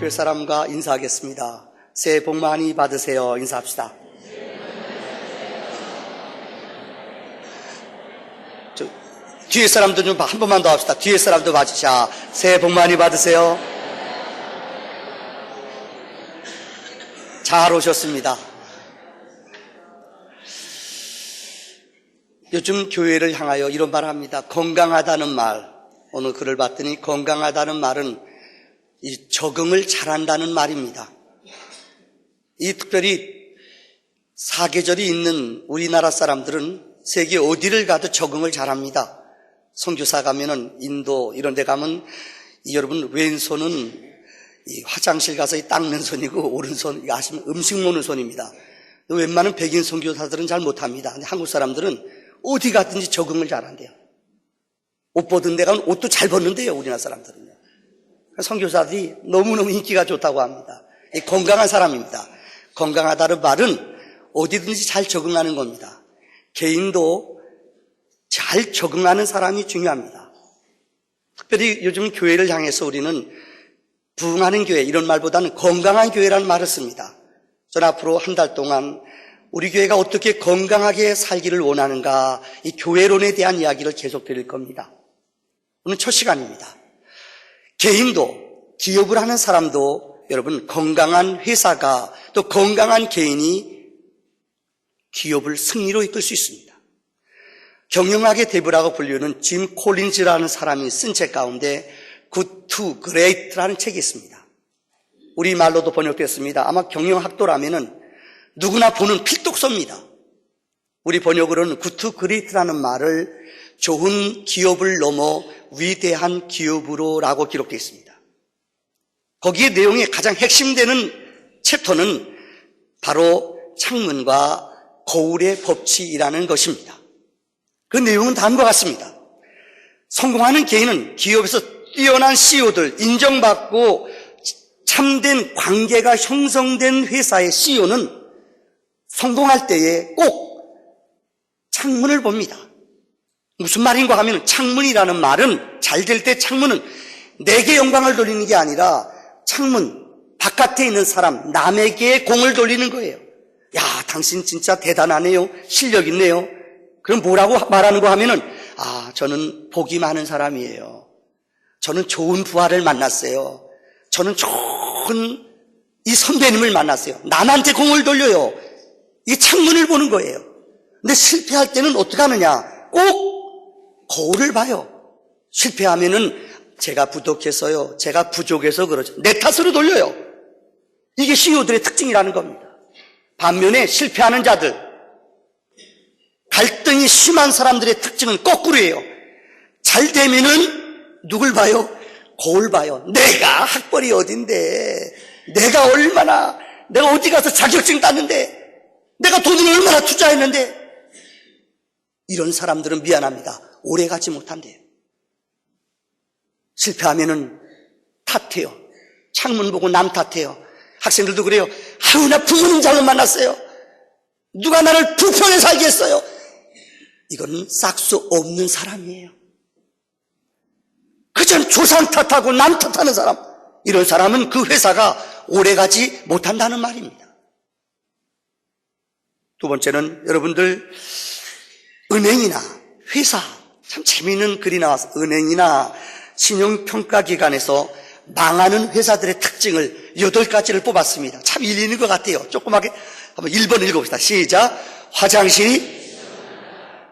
옆에 사람과 인사하겠습니다. 새해 복 많이 받으세요. 인사합시다. 뒤에 사람도 좀 한 번만 더 합시다. 뒤에 사람도 맞으자. 새해 복 많이 받으세요. 잘 오셨습니다. 요즘 교회를 향하여 이런 말을 합니다. 건강하다는 말. 오늘 글을 봤더니 건강하다는 말은 이 적응을 잘한다는 말입니다. 이 특별히 사계절이 있는 우리나라 사람들은 세계 어디를 가도 적응을 잘합니다. 선교사 가면은 인도 이런 데 가면 여러분 왼손은 이 화장실 가서 닦는 손이고 오른손 아시면 음식 먹는 손입니다. 웬만한 백인 선교사들은 잘 못합니다. 근데 한국 사람들은 어디 갔든지 적응을 잘한대요. 옷 벗은 데 가면 옷도 잘 벗는데요. 우리나라 사람들은요. 선교사들이 너무너무 인기가 좋다고 합니다. 건강한 사람입니다. 건강하다는 말은 어디든지 잘 적응하는 겁니다. 개인도 잘 적응하는 사람이 중요합니다. 특별히 요즘 교회를 향해서 우리는 부흥하는 교회 이런 말보다는 건강한 교회라는 말을 씁니다. 저는 앞으로 한 달 동안 우리 교회가 어떻게 건강하게 살기를 원하는가 이 교회론에 대한 이야기를 계속 드릴 겁니다. 오늘 첫 시간입니다. 개인도 기업을 하는 사람도 여러분 건강한 회사가 또 건강한 개인이 기업을 승리로 이끌 수 있습니다. 경영학의 대부라고 불리는 짐 콜린즈라는 사람이 쓴 책 가운데 Good to Great라는 책이 있습니다. 우리말로도 번역됐습니다. 아마 경영학도라면은 누구나 보는 필독서입니다. 우리 번역으로는 Good to Great라는 말을 좋은 기업을 넘어 위대한 기업으로라고 기록되어 있습니다. 거기에 내용의 가장 핵심되는 챕터는 바로 창문과 거울의 법칙이라는 것입니다. 그 내용은 다음과 같습니다. 성공하는 개인은 기업에서 뛰어난 CEO들, 인정받고 참된 관계가 형성된 회사의 CEO는 성공할 때에 꼭 창문을 봅니다. 무슨 말인가 하면 창문이라는 말은 잘 될 때 창문은 내게 영광을 돌리는 게 아니라 창문 바깥에 있는 사람 남에게 공을 돌리는 거예요. 야, 당신 진짜 대단하네요. 실력 있네요. 그럼 뭐라고 말하는 거 하면은 저는 복이 많은 사람이에요. 저는 좋은 부하를 만났어요. 저는 좋은 이 선배님을 만났어요. 남한테 공을 돌려요. 이 창문을 보는 거예요. 근데 실패할 때는 어떻게 하느냐? 꼭 거울을 봐요. 실패하면은 제가 부족해서요. 제가 부족해서 그러죠. 내 탓으로 돌려요. 이게 CEO들의 특징이라는 겁니다. 반면에 실패하는 자들, 갈등이 심한 사람들의 특징은 거꾸로예요. 잘 되면은 누굴 봐요? 거울 봐요. 내가 학벌이 어딘데, 내가 어디 가서 자격증 땄는데, 내가 돈을 얼마나 투자했는데, 이런 사람들은 미안합니다. 오래 가지 못한대요. 실패하면은 탓해요. 창문 보고 남 탓해요. 학생들도 그래요. 나 부모님 잘못 만났어요. 누가 나를 불편해 살게 했어요. 이건 싹수 없는 사람이에요. 그전 조상 탓하고 남 탓하는 사람, 이런 사람은 그 회사가 오래가지 못한다는 말입니다. 두 번째는 여러분들 은행이나 회사, 참 재미있는 글이 나와서 은행이나 신용평가기관에서 망하는 회사들의 특징을 8가지를 뽑았습니다. 참 일리 있는 것 같아요. 조그맣게 한번 1번 읽어봅시다. 시작. 화장실이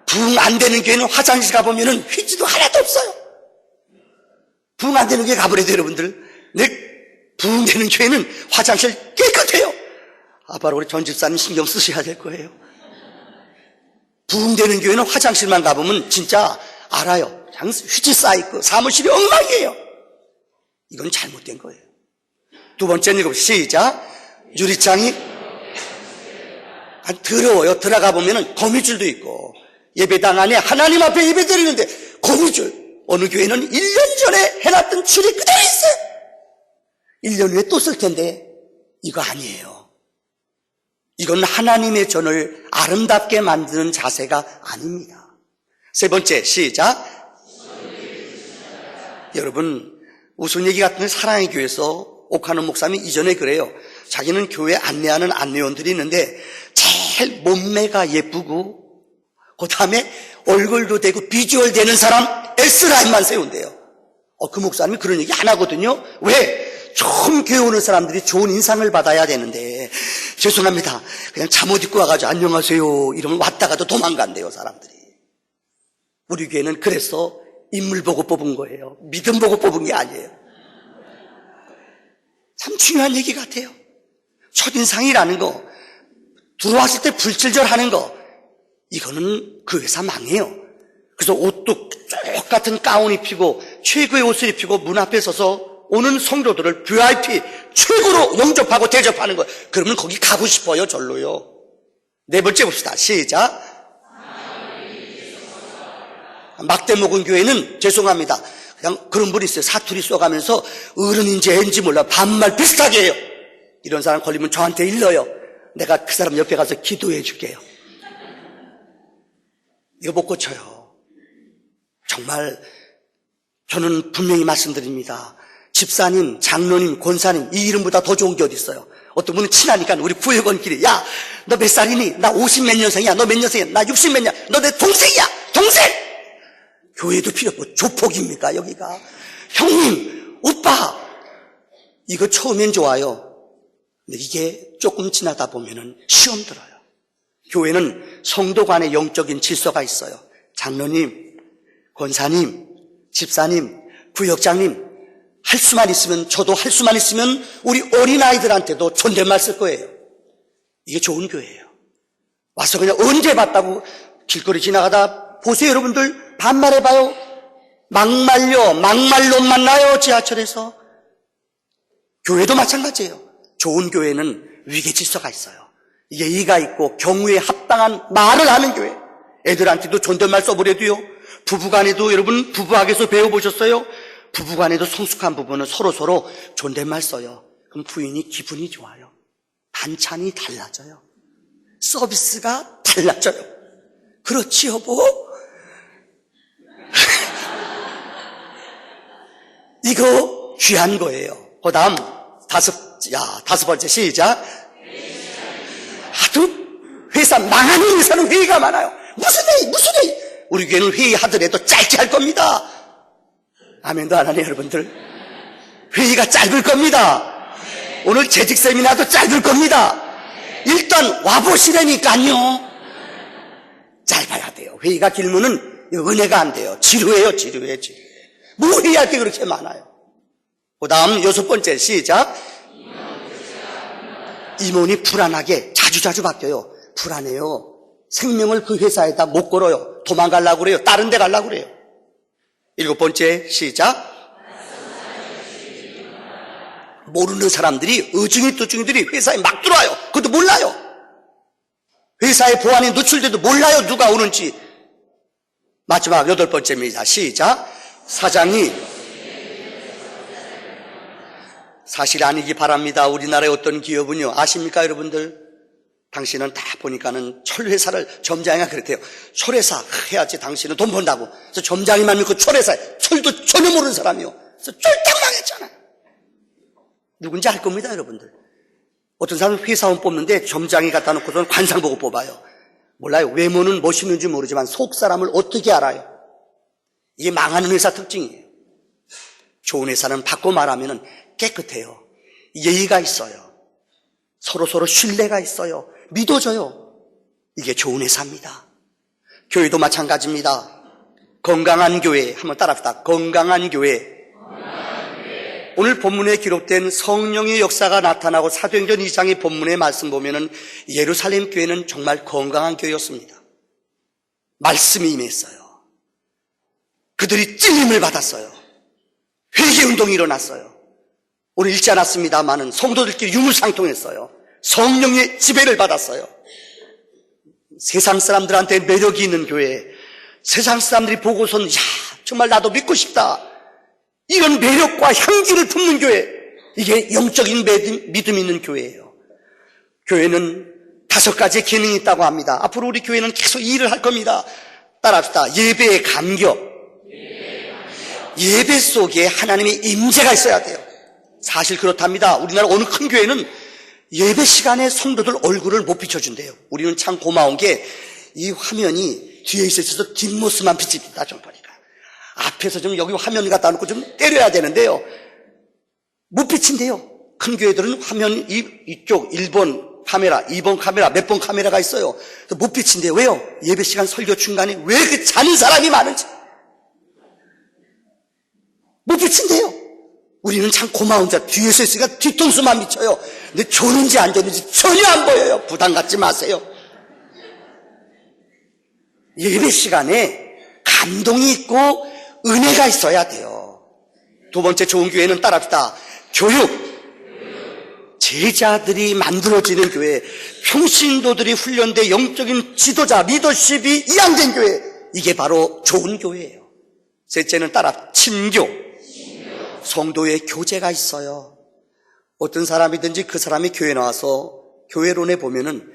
부흥 안 되는 교회는 화장실 가보면은 휴지도 하나도 없어요. 부흥 안 되는 교회 가보래도 여러분들. 부흥 되는 교회는 화장실 깨끗해요. 바로 우리 전 집사님 신경 쓰셔야 될 거예요. 부흥 되는 교회는 화장실만 가보면 진짜 알아요. 휴지 쌓여있고 사무실이 엉망이에요. 이건 잘못된 거예요. 두 번째는 이거 시작. 유리창이 더러워요. 들어가 보면은 거미줄도 있고 예배당 안에 하나님 앞에 예배 드리는데 거미줄. 어느 교회는 1년 전에 해놨던 줄이 그대로 있어요. 1년 후에 또 쓸 텐데 이거 아니에요. 이건 하나님의 전을 아름답게 만드는 자세가 아닙니다. 세 번째 시작. 여러분 무슨 얘기 같은 사랑의 교회에서 옥하는 목사님이 이전에 그래요. 자기는 교회 안내하는 안내원들이 있는데 제일 몸매가 예쁘고 그 다음에 얼굴도 되고 비주얼 되는 사람 S라인만 세운대요. 그 목사님이 그런 얘기 안 하거든요. 왜? 처음 교회 오는 사람들이 좋은 인상을 받아야 되는데 죄송합니다. 그냥 잠옷 입고 와가지고 안녕하세요 이러면 왔다가도 도망간대요 사람들이. 우리 교회는 그래서 인물 보고 뽑은 거예요. 믿음 보고 뽑은 게 아니에요. 참 중요한 얘기 같아요. 첫인상이라는 거, 들어왔을 때 불친절하는 거, 이거는 그 회사 망해요. 그래서 옷도 똑같은 가운 입히고 최고의 옷을 입히고 문 앞에 서서 오는 성도들을 VIP 최고로 영접하고 대접하는 거, 그러면 거기 가고 싶어요. 절로요. 네 번째 봅시다. 시작. 막대 먹은 교회는 죄송합니다. 그냥 그런 분이 있어요. 사투리 써가면서 어른인지 애인지 몰라 반말 비슷하게 해요. 이런 사람 걸리면 저한테 일러요. 내가 그 사람 옆에 가서 기도해 줄게요. 이거 못 고쳐요. 정말 저는 분명히 말씀드립니다. 집사님, 장로님, 권사님 이 이름보다 더 좋은 게 어디 있어요. 어떤 분은 친하니까 우리 구역원끼리 야, 너 몇 살이니? 나 50 몇 년생이야. 너 몇 년생이야? 나 60 몇 년. 너 내 동생이야. 동생! 교회도 필요 없고 조폭입니까 여기가. 형님, 오빠, 이거 처음엔 좋아요. 근데 이게 조금 지나다 보면은 시험 들어요. 교회는 성도 간의 영적인 질서가 있어요. 장로님, 권사님, 집사님, 구역장님 할 수만 있으면, 저도 할 수만 있으면 우리 어린아이들한테도 존댓말 쓸 거예요. 이게 좋은 교회예요. 와서 그냥 언제 봤다고 길거리 지나가다 보세요. 여러분들 반말해봐요. 막말로 만나요. 지하철에서. 교회도 마찬가지예요. 좋은 교회는 위계 질서가 있어요. 예의가 있고 경우에 합당한 말을 하는 교회. 애들한테도 존댓말 써보려도요. 부부간에도, 여러분 부부학에서 배워보셨어요? 부부간에도 성숙한 부부는 서로 존댓말 써요. 그럼 부인이 기분이 좋아요. 반찬이 달라져요. 서비스가 달라져요. 그렇지 여보? 이거 귀한 거예요. 그 다음 다섯 번째 시작. 하도 회사, 망하는 회사는 회의가 많아요. 무슨 회의? 우리 교회는 회의하더라도 짧게 할 겁니다. 아멘도 안 하네 여러분들. 회의가 짧을 겁니다. 오늘 재직 세미나도 짧을 겁니다. 일단 와보시라니까요. 짧아야 돼요. 회의가 길면은 은혜가 안 돼요. 지루해요. 뭐 회의할 게 그렇게 많아요. 그 다음 여섯 번째 시작. 임원이 불안하게 자주 바뀌어요. 불안해요. 생명을 그 회사에다 못 걸어요. 도망가려고 그래요. 다른 데 가려고 그래요. 일곱 번째 시작. 모르는 사람들이, 어중이들이 회사에 막 들어와요. 그것도 몰라요. 회사의 보안에 노출돼도 몰라요. 누가 오는지. 마지막 여덟 번째입니다. 시작. 사장이 사실 아니기 바랍니다. 우리나라의 어떤 기업은요. 아십니까 여러분들? 당신은 다 보니까는 철회사를, 점장이가 그랬대요. 철회사 해야지 당신은 돈 번다고. 그래서 점장이만 믿고 철회사에, 철도 전혀 모르는 사람이요. 그래서 쫄딱 망했잖아요. 누군지 알 겁니다 여러분들. 어떤 사람은 회사원 뽑는데 점장이 갖다 놓고서는 관상 보고 뽑아요. 몰라요. 외모는 멋있는지 모르지만 속 사람을 어떻게 알아요? 이게 망하는 회사 특징이에요. 좋은 회사는 바꿔 말하면 깨끗해요. 예의가 있어요. 서로 신뢰가 있어요. 믿어져요. 이게 좋은 회사입니다. 교회도 마찬가지입니다. 건강한 교회, 한번 따라합시다. 건강한 교회. 오늘 본문에 기록된 성령의 역사가 나타나고 사도행전 2장의 본문의 말씀 보면은 예루살렘 교회는 정말 건강한 교회였습니다. 말씀이 임했어요. 그들이 찔림을 받았어요. 회개운동이 일어났어요. 오늘 읽지 않았습니다마는 성도들끼리 유무상통했어요. 성령의 지배를 받았어요. 세상 사람들한테 매력이 있는 교회, 세상 사람들이 보고선 야 정말 나도 믿고 싶다, 이런 매력과 향기를 품는 교회, 이게 영적인 믿음이 있는 교회예요. 교회는 5가지 기능이 있다고 합니다. 앞으로 우리 교회는 계속 이 일을 할 겁니다. 따라합시다. 예배의 감격. 예배 속에 하나님의 임재가 있어야 돼요. 사실 그렇답니다. 우리나라 어느 큰 교회는 예배 시간에 성도들 얼굴을 못 비춰준대요. 우리는 참 고마운 게 이 화면이 뒤에 있어서 뒷모습만 비칩니다. 좀 보니까 앞에서 좀 여기 화면 갖다 놓고 좀 때려야 되는데요, 못 비친대요. 큰 교회들은 화면 이쪽 1번 카메라, 2번 카메라, 몇 번 카메라가 있어요. 못 비친대요. 왜요? 예배 시간 설교 중간에 왜 그 자는 사람이 많은지 못 비친대요. 우리는 참 고마운 자, 뒤에서 있으니까 뒤통수만 비쳐요. 근데 조는지 안 조는지 전혀 안 보여요. 부담 갖지 마세요. 예배 시간에 감동이 있고 은혜가 있어야 돼요. 두 번째 좋은 교회는 따라합시다. 교육. 제자들이 만들어지는 교회, 평신도들이 훈련돼 영적인 지도자, 리더십이 이양된 교회, 이게 바로 좋은 교회예요. 셋째는 따라 친교. 성도의 교제가 있어요. 어떤 사람이든지 그 사람이 교회 나와서 교회론에 보면은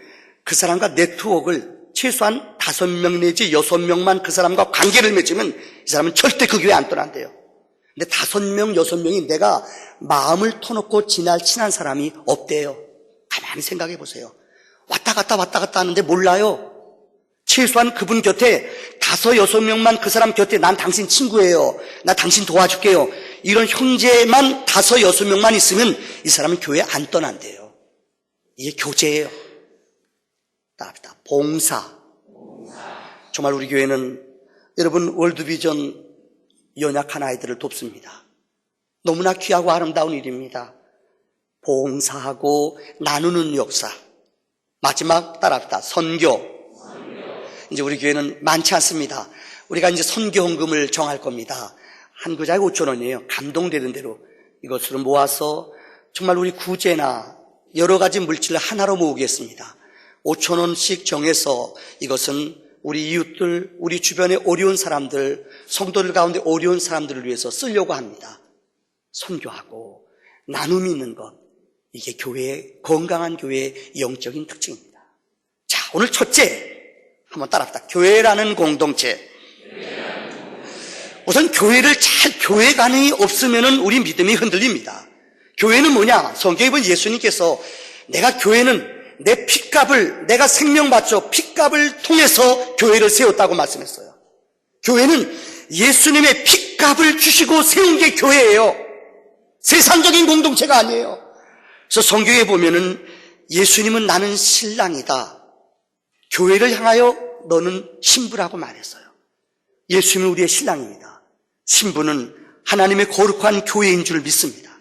그 사람과 네트워크를 최소한 5명 내지 6명만 그 사람과 관계를 맺으면 이 사람은 절대 그 교회 안 떠난대요. 근데 5명, 6명이 내가 마음을 터놓고 지날 친한 사람이 없대요. 가만히 생각해 보세요. 왔다 갔다 하는데 몰라요. 최소한 그분 곁에 5, 6명만 그 사람 곁에 난 당신 친구예요, 나 당신 도와줄게요, 이런 형제만 5, 6명만 있으면 이 사람은 교회 안 떠난대요. 이게 교제예요. 따라합시다. 봉사. 정말 우리 교회는 여러분 월드비전 연약한 아이들을 돕습니다. 너무나 귀하고 아름다운 일입니다. 봉사하고 나누는 역사. 마지막 따라합시다. 선교. 이제 우리 교회는 많지 않습니다. 우리가 이제 선교 헌금을 정할 겁니다. 한 구자에 5,000원이에요. 감동되는 대로 이것을 모아서 정말 우리 구제나 여러 가지 물질을 하나로 모으겠습니다. 5,000원씩 정해서 이것은 우리 이웃들, 우리 주변에 어려운 사람들, 성도들 가운데 어려운 사람들을 위해서 쓰려고 합니다. 선교하고 나눔이 있는 것, 이게 교회의, 건강한 교회의 영적인 특징입니다. 자, 오늘 첫째 한번 따라합시다. 교회라는 공동체. 우선 교회를 교회관이 없으면 우리 믿음이 흔들립니다. 교회는 뭐냐? 성경에 보면 예수님께서 내가 교회는 내 핏값을, 내가 생명 바쳐 핏값을 통해서 교회를 세웠다고 말씀했어요. 교회는 예수님의 핏값을 주시고 세운 게 교회예요. 세상적인 공동체가 아니에요. 그래서 성경에 보면은 예수님은 나는 신랑이다, 교회를 향하여 너는 신부라고 말했어요. 예수님은 우리의 신랑입니다. 신부는 하나님의 거룩한 교회인 줄 믿습니다.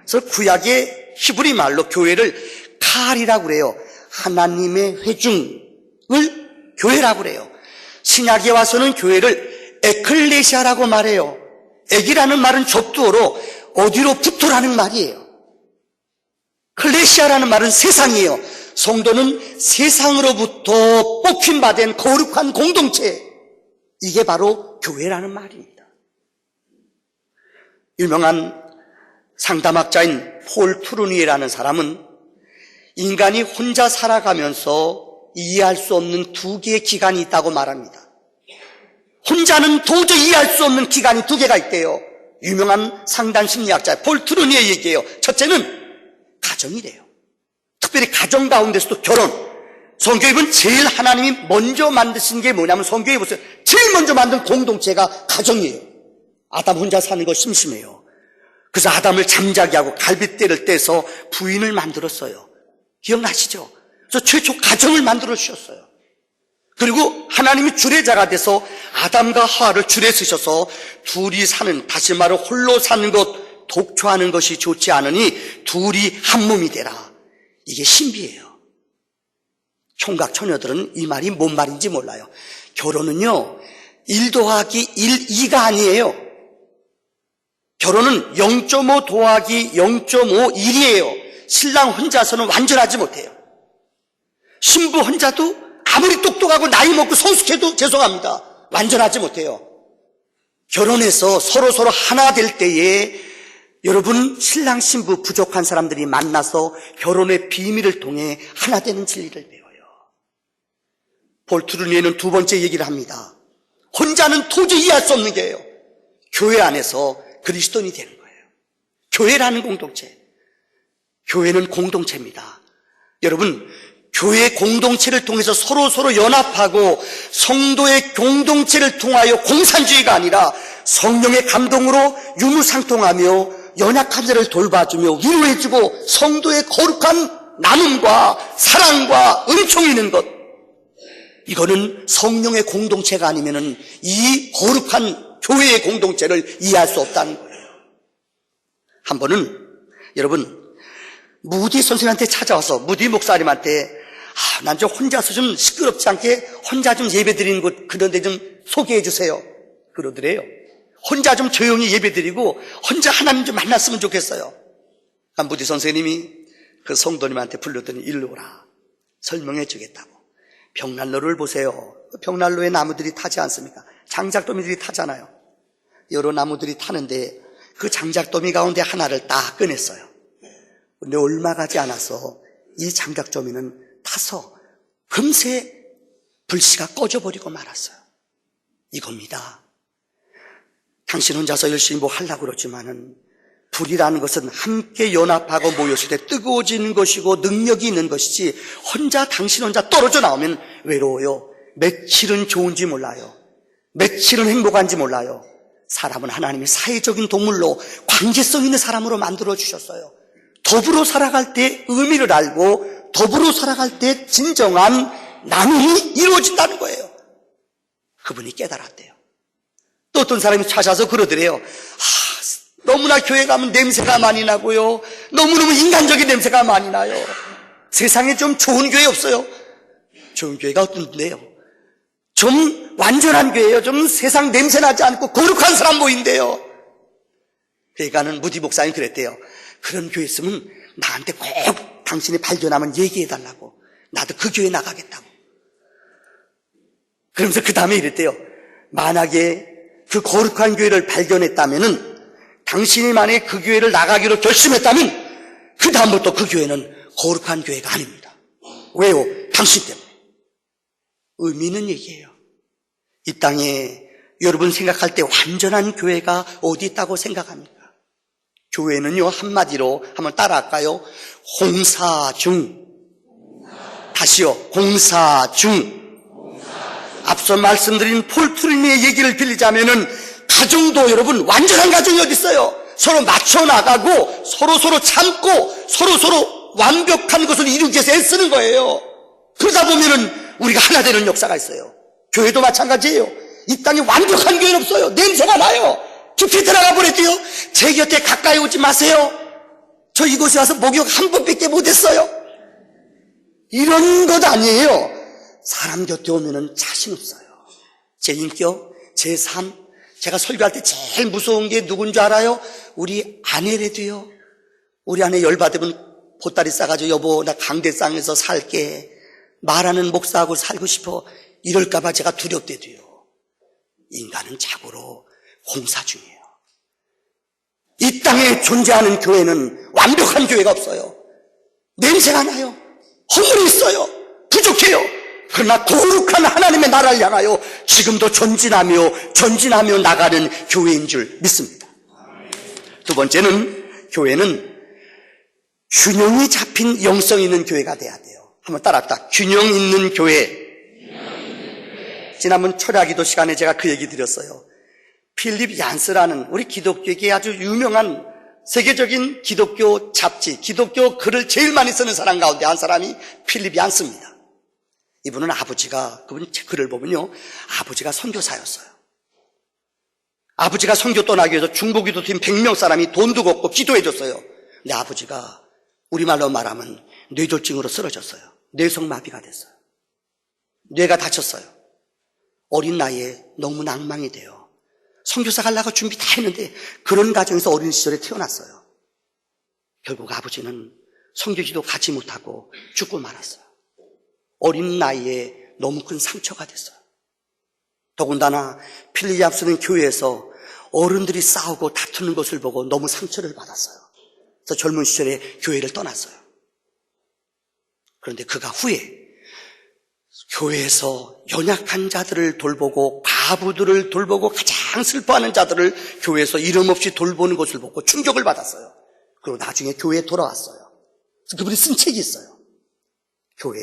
그래서 구약의 히브리 말로 교회를 칼이라고 그래요. 하나님의 회중을 교회라고 그래요. 신약에 와서는 교회를 에클레시아라고 말해요. 에기라는 말은 접두어로 어디로 붙어라는 말이에요. 클레시아라는 말은 세상이에요. 성도는 세상으로부터 뽑힌바된 거룩한 공동체, 이게 바로 교회라는 말입니다. 유명한 상담학자인 폴 트루니에라는 사람은 인간이 혼자 살아가면서 이해할 수 없는 2개의 기간이 있다고 말합니다. 혼자는 도저히 이해할 수 없는 기간이 2개가 있대요. 유명한 상담심리학자 폴 트루니에 얘기해요. 첫째는 가정이래요. 특별히 가정 가운데서도 결혼. 성경에 보면 제일 하나님이 먼저 만드신 게 뭐냐면, 성경에 보세요. 제일 먼저 만든 공동체가 가정이에요. 아담 혼자 사는 거 심심해요. 그래서 아담을 잠자게 하고 갈빗대를 떼서 부인을 만들었어요. 기억나시죠? 그래서 최초 가정을 만들어 주셨어요. 그리고 하나님이 주례자가 돼서 아담과 하와를 주례 쓰셔서 둘이 사는, 다시 말해 홀로 사는 것, 독초하는 것이 좋지 않으니 둘이 한 몸이 되라. 이게 신비예요. 총각 처녀들은 이 말이 뭔 말인지 몰라요. 결혼은요 1 더하기 1, 2가 아니에요. 결혼은 0.5 더하기 0.5, 1이에요. 신랑 혼자서는 완전하지 못해요. 신부 혼자도 아무리 똑똑하고 나이 먹고 성숙해도 죄송합니다, 완전하지 못해요. 결혼해서 서로 하나 될 때에 여러분, 신랑 신부 부족한 사람들이 만나서 결혼의 비밀을 통해 하나 되는 진리를 배워요. 폴 트루니에는 2번째 얘기를 합니다. 혼자는 도저히 이해할 수 없는 게예요. 교회 안에서 그리스도인이 되는 거예요. 교회라는 공동체. 교회는 공동체입니다. 여러분, 교회 공동체를 통해서 서로 연합하고 성도의 공동체를 통하여 공산주의가 아니라 성령의 감동으로 유무상통하며 연약한 자를 돌봐주며 위로해주고 성도의 거룩한 나눔과 사랑과 은총이 있는 것, 이거는 성령의 공동체가 아니면은 이 거룩한 교회의 공동체를 이해할 수 없다는 거예요. 한 번은 여러분 무디 선생님한테 찾아와서 무디 목사님한테 난 좀 혼자서 좀 시끄럽지 않게 혼자 좀 예배 드리는 곳 그런데 좀 소개해 주세요 그러더래요. 혼자 좀 조용히 예배 드리고 혼자 하나님 좀 만났으면 좋겠어요. 무디 선생님이 그 성도님한테 불러더니 일로 오라 설명해 주겠다고. 벽난로를 보세요. 벽난로에 나무들이 타지 않습니까? 장작더미들이 타잖아요. 여러 나무들이 타는데 그 장작더미 가운데 하나를 딱 꺼냈어요. 근데 얼마 가지 않아서 이 장작더미는 타서 금세 불씨가 꺼져버리고 말았어요. 이겁니다. 당신 혼자서 열심히 뭐 하려고 그러지만은 불이라는 것은 함께 연합하고 모였을 때 뜨거워지는 것이고 능력이 있는 것이지 당신 혼자 떨어져 나오면 외로워요. 며칠은 좋은지 몰라요. 며칠은 행복한지 몰라요. 사람은 하나님이 사회적인 동물로 관계성 있는 사람으로 만들어 주셨어요. 더불어 살아갈 때 의미를 알고 더불어 살아갈 때 진정한 나눔이 이루어진다는 거예요. 그분이 깨달았대요. 또 어떤 사람이 찾아서 그러더래요. 너무나 교회 가면 냄새가 많이 나고요. 너무너무 인간적인 냄새가 많이 나요. 세상에 좀 좋은 교회 없어요? 좋은 교회가 어떤데요? 좀 완전한 교회예요. 좀 세상 냄새 나지 않고 거룩한 사람 모인대요. 그러니까는 무디 목사님 그랬대요. 그런 교회 있으면 나한테 꼭 당신이 발견하면 얘기해달라고. 나도 그 교회 나가겠다고. 그러면서 그 다음에 이랬대요. 만약에 그 거룩한 교회를 발견했다면은 당신이 만약에 그 교회를 나가기로 결심했다면 그 다음부터 그 교회는 거룩한 교회가 아닙니다. 왜요? 당신 때문에. 의미 있는 얘기예요. 이 땅에 여러분 생각할 때 완전한 교회가 어디 있다고 생각합니까? 교회는요, 한마디로 한번 따라할까요? 홍사 중. 다시요. 홍사 중. 앞서 말씀드린 폴 트리니의 얘기를 빌리자면은 가정도 여러분 완전한 가정이 어디 있어요? 서로 맞춰 나가고 서로 참고 서로 완벽한 것을 이루기 위해서 애쓰는 거예요. 그러다 보면은 우리가 하나 되는 역사가 있어요. 교회도 마찬가지예요. 이 땅에 완벽한 교회는 없어요. 냄새가 나요. 깊이 들어가 버렸대요. 제 곁에 가까이 오지 마세요. 저 이곳에 와서 목욕 한 번밖에 못했어요. 이런 것 아니에요. 사람 곁에 오면은 자신 없어요. 제 인격, 제 삶, 제가 설교할 때 제일 무서운 게 누군 줄 알아요? 우리 아내래도요. 우리 아내 열받으면 보따리 싸가지고 여보 나 강대상에서 살게, 말하는 목사하고 살고 싶어, 이럴까봐 제가 두렵대도요. 인간은 자고로 공사 중이에요. 이 땅에 존재하는 교회는 완벽한 교회가 없어요. 냄새가 나요. 허물이 있어요. 부족해요. 그러나 거룩한 하나님의 나라를 향하여 지금도 전진하며 나가는 교회인 줄 믿습니다. 두 번째는 교회는 균형이 잡힌 영성 있는 교회가 돼야 돼요. 한번 따라합시다. 균형 있는 교회. 지난번 철야기도 시간에 제가 그 얘기 드렸어요. 필립 얀스라는 우리 기독교계 아주 유명한 세계적인 기독교 잡지, 기독교 글을 제일 많이 쓰는 사람 가운데 한 사람이 필립 얀스입니다. 이분은 그분 글을 보면요, 아버지가 선교사였어요. 아버지가 선교 떠나기 위해서 중보기도팀 100명 사람이 돈도 걷고 기도해줬어요. 근데 아버지가 우리말로 말하면 뇌졸중으로 쓰러졌어요. 뇌성마비가 됐어요. 뇌가 다쳤어요. 어린 나이에 너무 낭망이 돼요. 선교사 가려고 준비 다 했는데 그런 가정에서 어린 시절에 태어났어요. 결국 아버지는 선교지도 가지 못하고 죽고 말았어요. 어린 나이에 너무 큰 상처가 됐어요. 더군다나 필립 얀스는 교회에서 어른들이 싸우고 다투는 것을 보고 너무 상처를 받았어요. 그래서 젊은 시절에 교회를 떠났어요. 그런데 그가 후에 교회에서 연약한 자들을 돌보고 과부들을 돌보고 가장 슬퍼하는 자들을 교회에서 이름 없이 돌보는 것을 보고 충격을 받았어요. 그리고 나중에 교회에 돌아왔어요. 그래서 그분이 쓴 책이 있어요. 교회,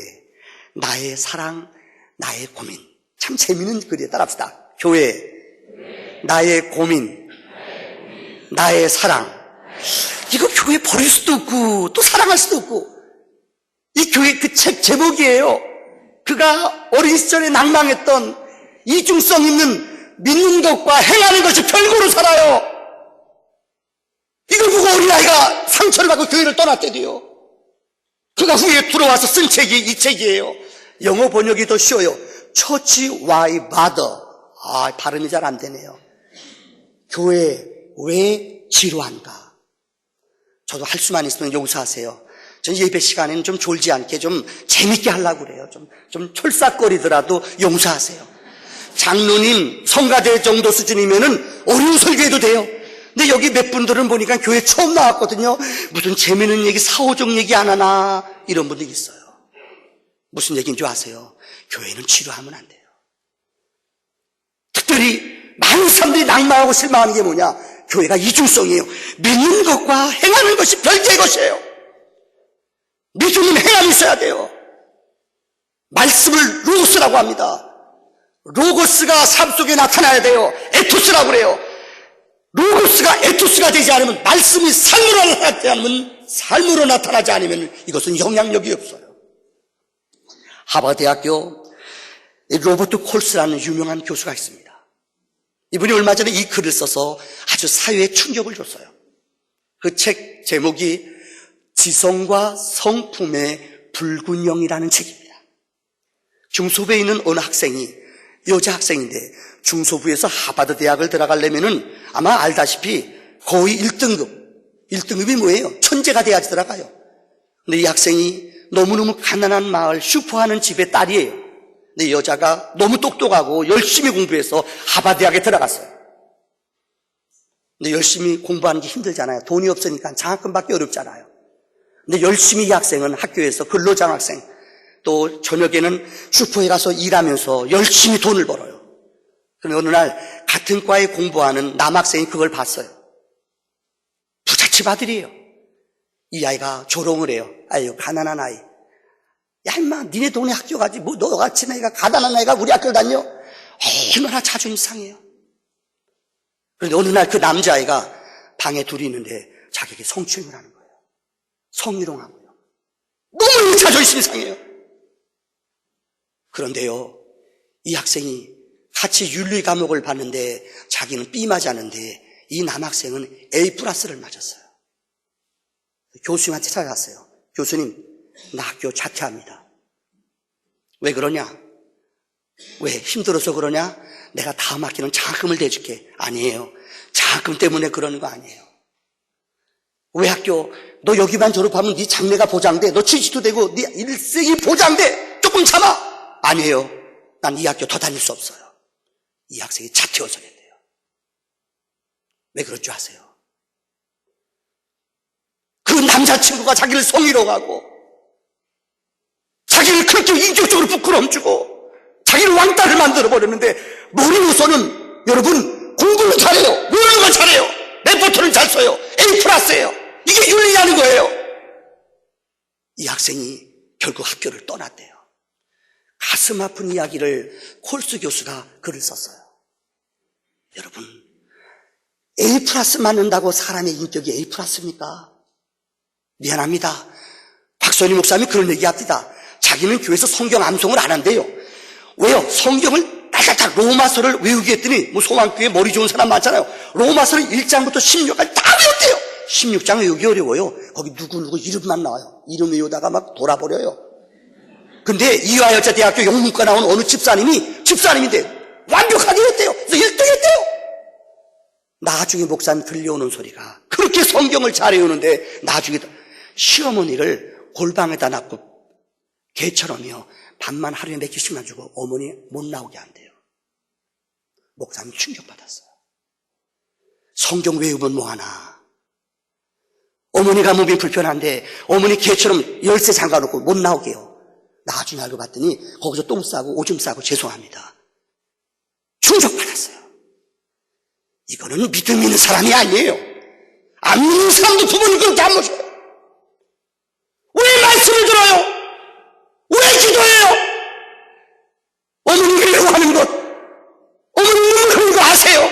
나의 사랑, 나의 고민. 참 재미있는 글이에요. 따라합시다. 교회, 나의 고민, 나의 사랑. 이거 교회 버릴 수도 없고 또 사랑할 수도 없고, 이 교회 그 책 제목이에요. 그가 어린 시절에 낭망했던 이중성 있는 믿는 것과 행하는 것이 별거로 살아요. 이걸 보고 어린아이가 상처를 받고 교회를 떠났대도요. 그가 후에 들어와서 쓴 책이 이 책이에요. 영어 번역이 더 쉬워요. Church Why Bother. 발음이 잘 안 되네요. 교회 왜 지루한가? 저도 할 수만 있으면 용서하세요. 전 예배 시간에는 좀 졸지 않게 좀 재밌게 하려고 그래요. 좀 철싹거리더라도 용서하세요. 장로님, 성가대 정도 수준이면은 어려운 설교해도 돼요. 근데 여기 몇 분들은 보니까 교회 처음 나왔거든요. 무슨 재미있는 얘기, 사후적 얘기 안 하나, 이런 분들이 있어요. 무슨 얘기인 줄 아세요? 교회는 지루하면 안 돼요. 특별히 많은 사람들이 낭만하고 실망하는 게 뭐냐? 교회가 이중성이에요. 믿는 것과 행하는 것이 별개의 것이에요. 믿음은 행함이 있어야 돼요. 말씀을 로고스라고 합니다. 로고스가 삶 속에 나타나야 돼요. 에토스라고 그래요. 로고스가 에토스가 되지 않으면, 말씀이 삶으로 나타나지 않으면 이것은 영향력이 없어요. 하버드 대학교 로버트 콜스라는 유명한 교수가 있습니다. 이분이 얼마 전에 이 글을 써서 아주 사회에 충격을 줬어요. 그 책 제목이 지성과 성품의 불균형이라는 책입니다. 중소부에 있는 어느 학생이, 여자 학생인데 중소부에서 하버드 대학을 들어가려면은 아마 알다시피 거의 1등급이 뭐예요? 천재가 돼야지 들어가요. 근데 이 학생이 너무너무 가난한 마을 슈퍼하는 집의 딸이에요. 근데 이 여자가 너무 똑똑하고 열심히 공부해서 하버드 대학에 들어갔어요. 근데 열심히 공부하는 게 힘들잖아요. 돈이 없으니까 장학금 받기 어렵잖아요. 근데 열심히 이 학생은 학교에서 근로장학생, 또 저녁에는 슈퍼에 가서 일하면서 열심히 돈을 벌어요. 그런데 어느 날 같은 과에 공부하는 남학생이 그걸 봤어요. 부잣집 아들이에요. 이 아이가 조롱을 해요. 아유, 가난한 아이. 야, 임마, 니네 동네 학교 가지. 뭐, 너같이 애가, 가난한 애가 우리 학교를 다녀? 얼마나 자존심 상해요. 그런데 어느 날 그 남자아이가 방에 둘이 있는데 자기에게 성추행을 하는 거예요. 성희롱하고요. 너무 자존심 상해요. 그런데요, 이 학생이 같이 윤리 과목을 봤는데 자기는 B 맞았는데 이 남학생은 A+를 맞았어요. 교수님한테 찾아갔어요. 교수님, 나 학교 자퇴합니다. 왜 그러냐? 왜 힘들어서 그러냐? 내가 다음 학기는 장학금을 대줄게. 아니에요. 장학금 때문에 그러는 거 아니에요. 왜 학교, 너 여기만 졸업하면 네 장래가 보장돼. 너 취직도 되고 네 일생이 보장돼. 조금 참아. 아니에요. 난 이 학교 더 다닐 수 없어요. 이 학생이 자퇴해서 됐대요. 왜 그럴 줄 아세요? 그 남자친구가 자기를 성희롱하고 자기를 그렇게 인격적으로 부끄러움주고 자기를 왕따를 만들어버렸는데, 모르고서는 여러분 공부를 잘해요. 노는 걸 잘해요. 레포트를 잘 써요. A+예요. 이게 윤리라는 거예요. 이 학생이 결국 학교를 떠났대요. 가슴 아픈 이야기를 콜스 교수가 글을 썼어요. 여러분, A+ 맞는다고 사람의 인격이 A+입니까? 미안합니다. 박선희 목사님이 그런 얘기합니다. 자기는 교회에서 성경 암송을 안 한대요. 왜요? 성경을 따닥따닥 로마서를 외우게 했더니, 뭐 소망교회 머리 좋은 사람 많잖아요. 로마서를 1장부터 16장까지 다 외웠대요. 16장 외우기 어려워요. 거기 누구 이름만 나와요. 이름 외우다가 막 돌아버려요. 근데 이화여자대학교 영문과 나온 어느 집사님인데 완벽하게 했대요. 그래서 1등 했대요. 나중에 목사님 들려오는 소리가, 그렇게 성경을 잘 외우는데 나중에 시어머니를 골방에다 놔두고 개처럼요, 밥만 하루에 몇 개씩만 주고 어머니 못 나오게 한대요. 목사님 충격받았어요. 성경 외우면 뭐하나. 어머니가 몸이 불편한데 어머니 개처럼 열쇠 잠가놓고 못 나오게요. 나중에 알고 봤더니 거기서 똥 싸고 오줌 싸고 죄송합니다. 충격받았어요. 이거는 믿음 있는 사람이 아니에요. 안 믿는 사람도 부모님 그렇게 안 모셔요. 왜 말씀을 들어요? 왜 기도해요? 어머니 괴로워하는 것, 어머니 눈물 흘리는 거 아세요?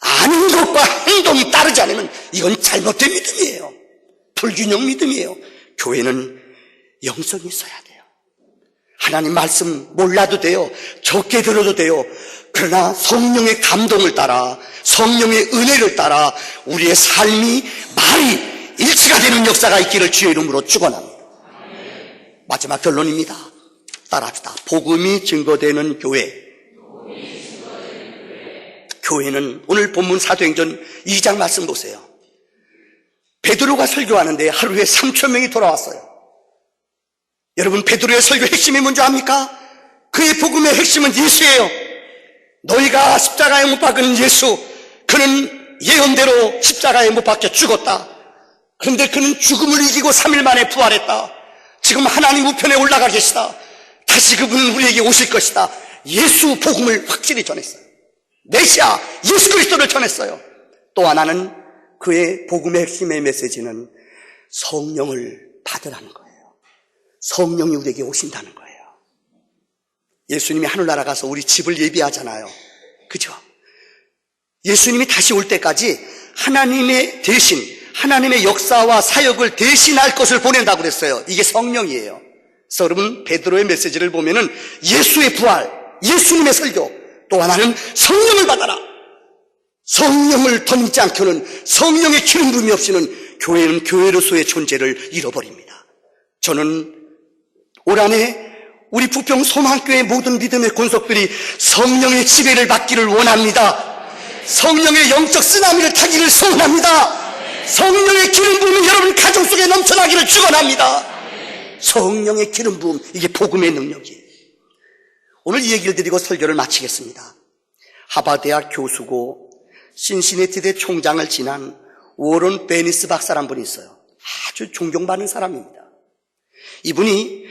아는 것과 행동이 따르지 않으면 이건 잘못된 믿음이에요. 불균형 믿음이에요. 교회는 영성이 있어야 돼요. 하나님 말씀 몰라도 돼요. 적게 들어도 돼요. 그러나 성령의 감동을 따라, 성령의 은혜를 따라 우리의 삶이 말이 일치가 되는 역사가 있기를 주의 이름으로 축원합니다. 마지막 결론입니다. 따라합시다. 복음이 증거되는 교회. 교회는 오늘 본문 사도행전 2장 말씀 보세요. 베드로가 설교하는데 하루에 3,000명이 돌아왔어요. 여러분, 베드로의 설교 핵심이 뭔지 압니까? 그의 복음의 핵심은 예수예요. 너희가 십자가에 못 박은 예수, 그는 예언대로 십자가에 못 박혀 죽었다. 그런데 그는 죽음을 이기고 3일 만에 부활했다. 지금 하나님 우편에 올라가 계시다. 다시 그분은 우리에게 오실 것이다. 예수 복음을 확실히 전했어요. 메시아 예수 그리스도를 전했어요. 또 하나는 그의 복음의 핵심의 메시지는 성령을 받으라는 거예요. 성령이 우리에게 오신다는 거예요. 예수님이 하늘나라 가서 우리 집을 예비하잖아요. 그죠? 예수님이 다시 올 때까지 하나님의 대신, 하나님의 역사와 사역을 대신할 것을 보낸다고 그랬어요. 이게 성령이에요. 그래서 여러분, 베드로의 메시지를 보면은 예수의 부활, 예수님의 설교, 또 하나는 성령을 받아라. 성령을 덧입지 않고는, 성령의 기름 부음이 없이는 교회는 교회로서의 존재를 잃어버립니다. 저는 올 한해 우리 부평 소망교회 모든 믿음의 권속들이 성령의 지배를 받기를 원합니다. 성령의 영적 쓰나미를 타기를 소원합니다. 성령의 기름 부음이 여러분 가정 속에 넘쳐나기를 축원합니다. 성령의 기름 부음, 이게 복음의 능력이에요. 오늘 이 얘기를 드리고 설교를 마치겠습니다. 하버드대학 교수고 신시내티대 총장을 지난 워런 베니스 박사란 분이 있어요. 아주 존경받는 사람입니다. 이분이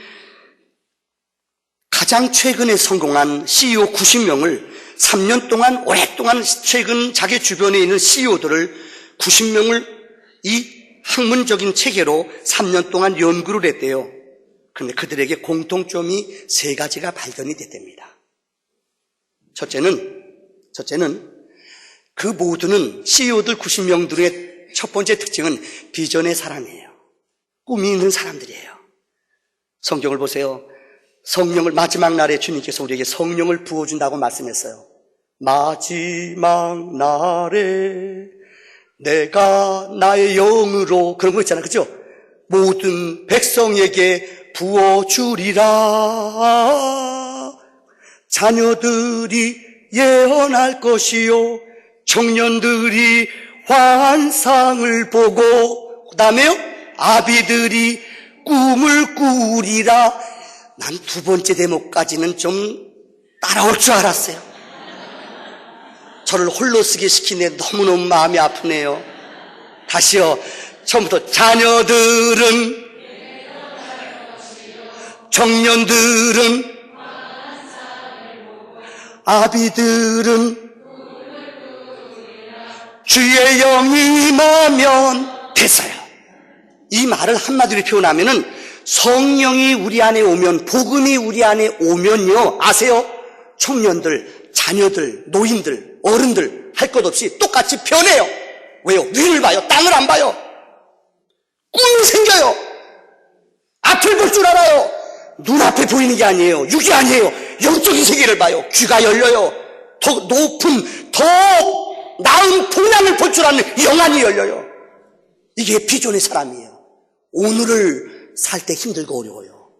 가장 최근에 성공한 CEO 90명을 3년 동안 오랫동안 최근 자기 주변에 있는 CEO들을 90명을 이 학문적인 체계로 3년 동안 연구를 했대요. 그런데 그들에게 공통점이 3가지가 발견이 됐답니다. 첫째는 그 모두는 CEO들 90명들의 첫 번째 특징은 비전의 사람이에요. 꿈이 있는 사람들이에요. 성경을 보세요. 성령을 마지막 날에 주님께서 우리에게 성령을 부어준다고 말씀했어요. 마지막 날에 내가 나의 영으로, 그런 거 있잖아요. 그죠? 모든 백성에게 부어주리라. 자녀들이 예언할 것이요, 청년들이 환상을 보고, 그 다음에요, 아비들이 꿈을 꾸리라. 난 2번째 대목까지는 좀 따라올 줄 알았어요. 저를 홀로 쓰게 시키네. 너무너무 마음이 아프네요. 다시요. 처음부터 자녀들은, 청년들은, 아비들은 주의 영이 임하면 됐어요. 이 말을 한마디로 표현하면은 성령이 우리 안에 오면, 복음이 우리 안에 오면요, 아세요? 청년들, 자녀들, 노인들, 어른들 할 것 없이 똑같이 변해요. 왜요? 위를 봐요. 땅을 안 봐요. 꿈이 생겨요. 앞을 볼 줄 알아요. 눈앞에 보이는 게 아니에요. 육이 아니에요. 영적인 세계를 봐요. 귀가 열려요. 더 높은, 더 나은 본향을 볼 줄 아는 영안이 열려요. 이게 비전의 사람이에요. 오늘을 살 때 힘들고 어려워요.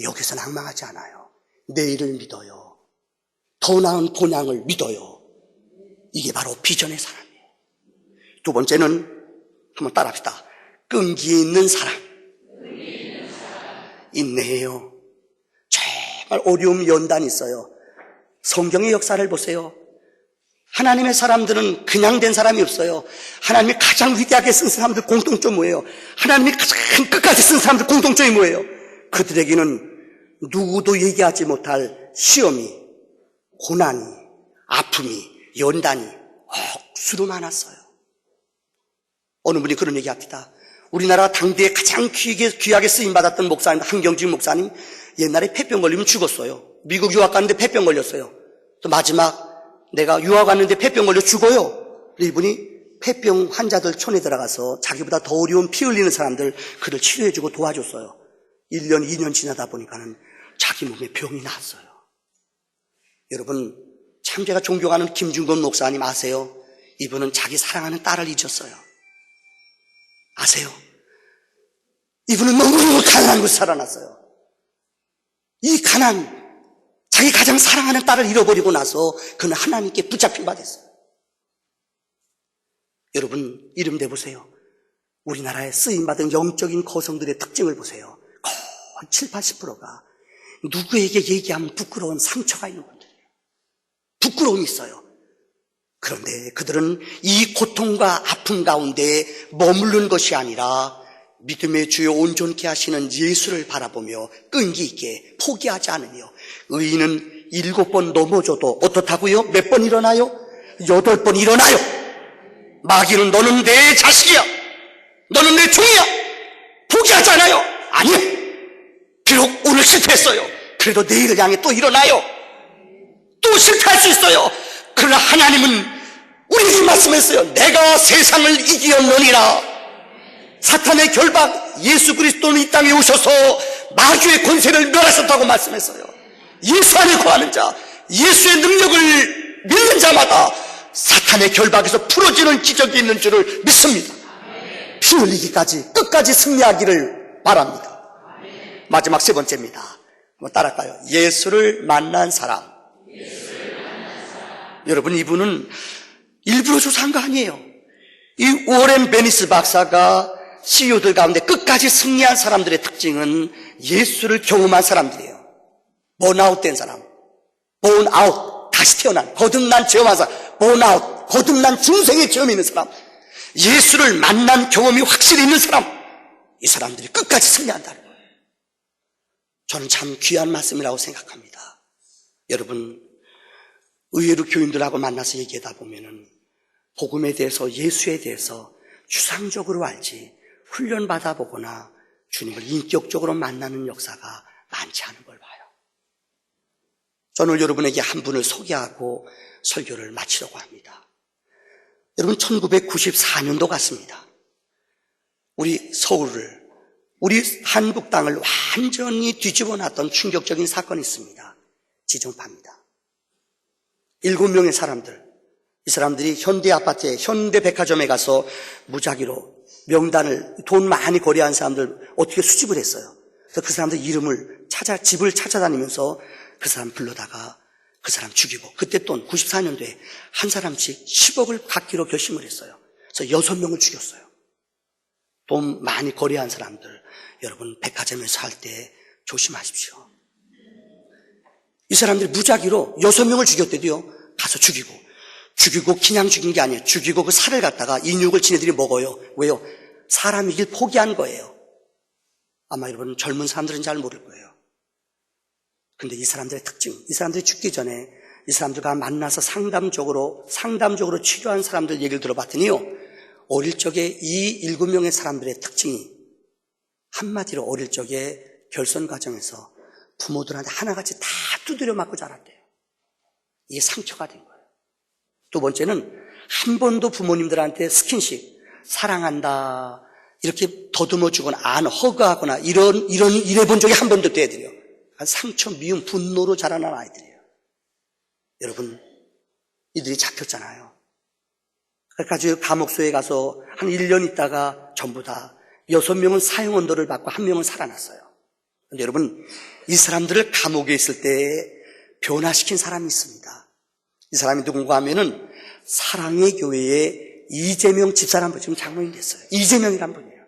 여기서 낭망하지 않아요. 내일을 믿어요. 더 나은 본향을 믿어요. 이게 바로 비전의 사람이에요. 2번째는 한번 따라합시다. 끈기 있는 사람. 인내해요. 정말 어려움 연단이 있어요. 성경의 역사를 보세요. 하나님의 사람들은 그냥 된 사람이 없어요. 하나님이 가장 위대하게 쓴 사람들 공통점이 뭐예요? 하나님이 가장 끝까지 쓴 사람들 공통점이 뭐예요? 그들에게는 누구도 얘기하지 못할 시험이, 고난이, 아픔이, 연단이 억수로 많았어요. 어느 분이 그런 얘기합니다. 우리나라 당대에 가장 귀하게 쓰임받았던 목사님, 한경직 목사님, 옛날에 폐병 걸리면 죽었어요. 미국 유학 갔는데 폐병 걸렸어요. 또 마지막 내가 유학 갔는데 폐병 걸려 죽어요. 이분이 폐병 환자들 촌에 들어가서 자기보다 더 어려운 피 흘리는 사람들 그를 치료해주고 도와줬어요. 1년, 2년 지나다 보니까는 자기 몸에 병이 났어요. 여러분, 참 제가 존경하는 김중건 목사님 아세요? 이분은 자기 사랑하는 딸을 잊었어요. 아세요? 이분은 너무 가난한 곳에 살아났어요. 이 가난, 자기 가장 사랑하는 딸을 잃어버리고 나서 그는 하나님께 붙잡힌 바 됐어요. 여러분, 이름 내보세요. 우리나라에 쓰임받은 영적인 거성들의 특징을 보세요. 거의 7, 80%가 누구에게 얘기하면 부끄러운 상처가 있는 분들이에요. 부끄러움이 있어요. 그런데 그들은 이 고통과 아픔 가운데 머무른 것이 아니라 믿음의 주요 온전케 하시는 예수를 바라보며 끈기 있게 포기하지 않으며 의인은 7번 넘어져도 어떻다고요? 몇 번 일어나요? 8번 일어나요. 마귀는 너는 내 자식이야, 너는 내 종이야, 포기하지 않아요. 아니요, 비록 오늘 실패했어요. 그래도 내일을 향해 또 일어나요. 또 실패할 수 있어요. 그러나 하나님은 우리에게 말씀했어요. 내가 세상을 이기었느니라. 사탄의 결박, 예수 그리스도는 이 땅에 오셔서 마귀의 권세를 멸하셨다고 말씀했어요. 예수 안에 거하는 자, 예수의 능력을 믿는 자마다 사탄의 결박에서 풀어지는 기적이 있는 줄을 믿습니다. 피 흘리기까지 끝까지 승리하기를 바랍니다. 마지막 세 번째입니다. 한번 따라할까요? 예수를 만난 사람. 여러분, 이분은 일부러 조사한 거 아니에요. 이 워렌 베니스 박사가 CEO들 가운데 끝까지 승리한 사람들의 특징은 예수를 경험한 사람들이에요. 번아웃된 사람, 번아웃, 다시 태어난, 거듭난 체험한 사람, 번아웃, 거듭난 중생의 체험이 있는 사람, 예수를 만난 경험이 확실히 있는 사람, 이 사람들이 끝까지 승리한다는 거예요. 저는 참 귀한 말씀이라고 생각합니다. 여러분, 의외로 교인들하고 만나서 얘기하다 보면은 복음에 대해서, 예수에 대해서 추상적으로 알지 훈련받아 보거나 주님을 인격적으로 만나는 역사가 많지 않은 걸 봐요. 저는 여러분에게 한 분을 소개하고 설교를 마치려고 합니다. 여러분, 1994년도 같습니다. 우리 서울을, 우리 한국 땅을 완전히 뒤집어 놨던 충격적인 사건이 있습니다. 지정파입니다. 7명의 사람들, 이 사람들이 현대 아파트에, 현대 백화점에 가서 무작위로 명단을, 돈 많이 거래한 사람들 어떻게 수집을 했어요. 그래서 그 사람들 이름을 집을 찾아다니면서 그 사람 불러다가 그 사람 죽이고, 그때 돈 94년도에 한 사람씩 10억을 갖기로 결심을 했어요. 그래서 6명을 죽였어요. 돈 많이 거래한 사람들, 여러분 백화점에서 살 때 조심하십시오. 이 사람들이 무작위로 6명을 죽였대도요. 가서 죽이고 그냥 죽인 게 아니에요. 죽이고 그 살을 갖다가 인육을 지네들이 먹어요. 왜요? 사람이길 포기한 거예요. 아마 여러분 젊은 사람들은 잘 모를 거예요. 근데 이 사람들의 특징, 이 사람들이 죽기 전에 이 사람들과 만나서 상담적으로 치료한 사람들 얘기를 들어봤더니요, 어릴 적에 이 7명의 사람들의 특징이 한마디로 어릴 적에 결선 과정에서 부모들한테 하나같이 다 두드려 맞고 자랐대요. 이게 상처가 된 거예요. 두 번째는 한 번도 부모님들한테 스킨십, 사랑한다 이렇게 더듬어 주거나 안 허그하거나 이래 본 적이 한 번도 돼야 상처, 미움, 분노로 자라난 아이들이에요. 여러분, 이들이 잡혔잖아요. 그래서 감옥소에 가서 한 1년 있다가 전부 다 6명은 사형 언도를 받고 1명은 살아났어요. 그런데 여러분, 이 사람들을 감옥에 있을 때 변화시킨 사람이 있습니다. 이 사람이 누군가 하면은 사랑의 교회의 이재명 집사람, 지금 장로님 됐어요. 이재명이란 분이에요.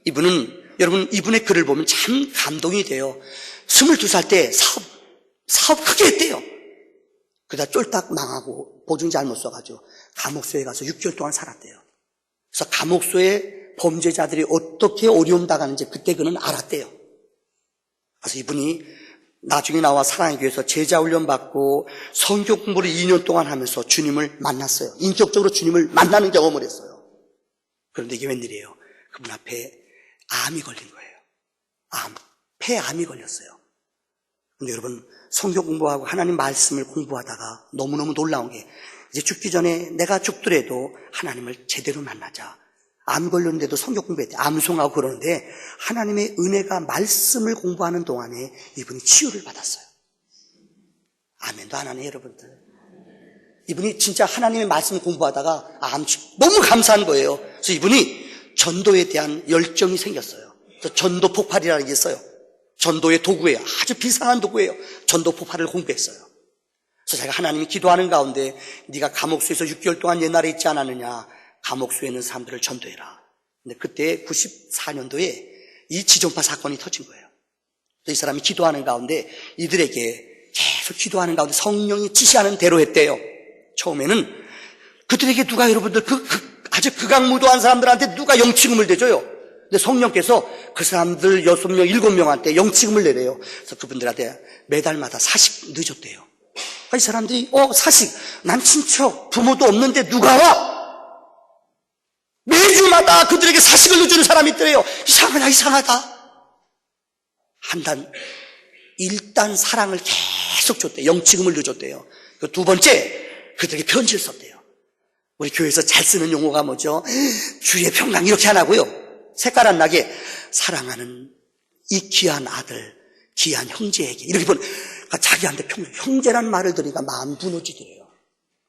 이분은, 여러분, 이분의 글을 보면 참 감동이 돼요. 22살 때 사업 크게 했대요. 그러다 쫄딱 망하고 보증 잘못 써가지고 감옥소에 가서 6개월 동안 살았대요. 그래서 감옥소에 범죄자들이 어떻게 어려움 당하는지 그때 그는 알았대요. 그래서 이분이 나중에 나와 사랑의 교회에서 제자 훈련 받고 성경 공부를 2년 동안 하면서 주님을 만났어요. 인격적으로 주님을 만나는 경험을 했어요. 그런데 이게 웬일이에요? 그분 앞에 암이 걸린 거예요. 폐암이 걸렸어요. 근데 여러분, 성경 공부하고 하나님 말씀을 공부하다가 너무너무 놀라운 게, 이제 죽기 전에 내가 죽더라도 하나님을 제대로 만나자. 암 걸렸는데도 성경 공부했대. 암송하고 그러는데 하나님의 은혜가 말씀을 공부하는 동안에 이분이 치유를 받았어요. 아멘도 안 하네, 여러분들. 이분이 진짜 하나님의 말씀을 공부하다가 너무 감사한 거예요. 그래서 이분이 전도에 대한 열정이 생겼어요. 그래서 전도 폭발이라는 게 있어요. 전도의 도구예요. 아주 비상한 도구예요. 전도 폭발을 공부했어요. 그래서 제가 하나님이 기도하는 가운데 네가 감옥수에서 6개월 동안 옛날에 있지 않았느냐, 감옥수에 있는 사람들을 전도해라. 근데 그때 94년도에 이 지존파 사건이 터진 거예요. 이 사람이 기도하는 가운데 이들에게 계속 기도하는 가운데 성령이 지시하는 대로 했대요. 처음에는 그들에게 누가, 여러분들 아주 극악무도한 사람들한테 누가 영치금을 대줘요. 근데 성령께서 그 사람들 6명, 7명한테 영치금을 내래요. 그래서 그분들한테 매달마다 사식 늦었대요. 이 사람들이 사식, 난 친척, 부모도 없는데 누가 와? 매주마다 그들에게 사식을 넣어주는 사람이 있더래요. 이상하다. 일단 사랑을 계속 줬대요. 영치금을 넣어줬대요. 두 번째, 그들에게 편지를 썼대요. 우리 교회에서 잘 쓰는 용어가 뭐죠? 주의 평강 이렇게 안 하고요. 색깔 안 나게 사랑하는 이 귀한 아들, 귀한 형제에게 이렇게 자기한테 평생 형제란 말을 들으니까 마음 무너지더래요.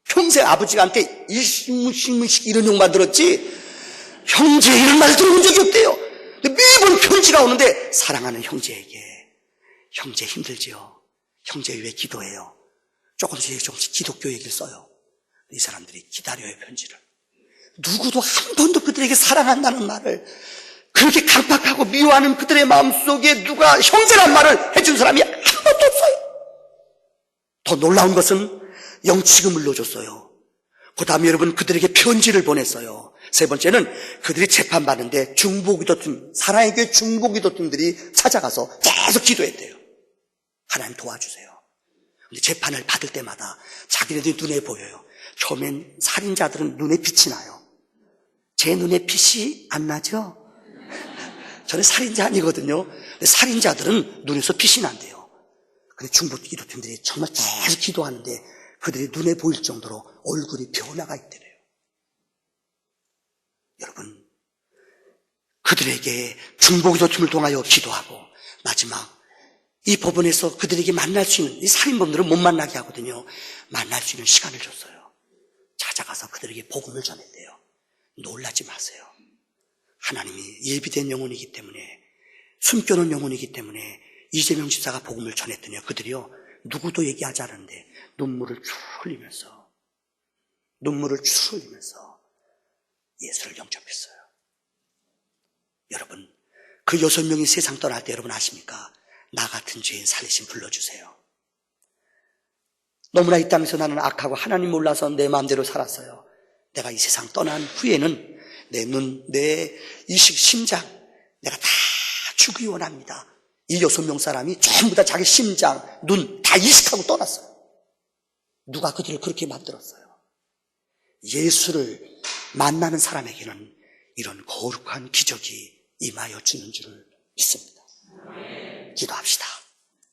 평생 아버지한테 일식문식 이런 용만 들었지 형제 이런 말 들어본 적이 없대요. 근데 매번 편지가 오는데 사랑하는 형제에게, 형제 힘들지요. 형제 위해 기도해요. 조금씩 기독교 얘기를 써요. 이 사람들이 기다려요, 편지를. 누구도 한 번도 그들에게 사랑한다는 말을, 그렇게 강팍하고 미워하는 그들의 마음속에 누가 형제란 말을 해준 사람이 한 번도 없어요. 더 놀라운 것은 영치금을 넣어줬어요. 그 다음에 여러분 그들에게 편지를 보냈어요. 세 번째는 그들이 재판받는데 중보기도팀, 사랑의 교회 중보기도팀들이 찾아가서 계속 기도했대요. 하나님 도와주세요. 근데 재판을 받을 때마다 자기네들이 눈에 보여요. 처음엔 살인자들은 눈에 빛이 나요. 제 눈에 빛이 안 나죠? 저는 살인자 아니거든요. 근데 살인자들은 눈에서 빛이 난대요. 근데 중보기도팀들이 정말 계속 기도하는데 그들이 눈에 보일 정도로 얼굴이 변화가 있더래요. 여러분, 그들에게 중보기도팀을 통하여 기도하고 마지막 이 법원에서 그들에게 만날 수 있는, 이 살인범들은 못 만나게 하거든요. 만날 수 있는 시간을 줬어요. 찾아가서 그들에게 복음을 전했대요. 놀라지 마세요. 하나님이 예비된 영혼이기 때문에, 숨겨놓은 영혼이기 때문에 이재명 집사가 복음을 전했더니요, 그들이요 누구도 얘기하지 않았는데 눈물을 쭉 흘리면서 예수를 영접했어요. 여러분, 그 6명이 세상 떠날 때 여러분 아십니까? 나 같은 죄인 살리심 불러주세요. 너무나 이 땅에서 나는 악하고 하나님 몰라서 내 마음대로 살았어요. 내가 이 세상 떠난 후에는 내 눈, 내 이식, 심장 내가 다 주기 원합니다. 이 6명 사람이 전부 다 자기 심장, 눈 다 이식하고 떠났어요. 누가 그들을 그렇게 만들었어요? 예수를 만나는 사람에게는 이런 거룩한 기적이 임하여 주는 줄을 믿습니다. 기도합시다.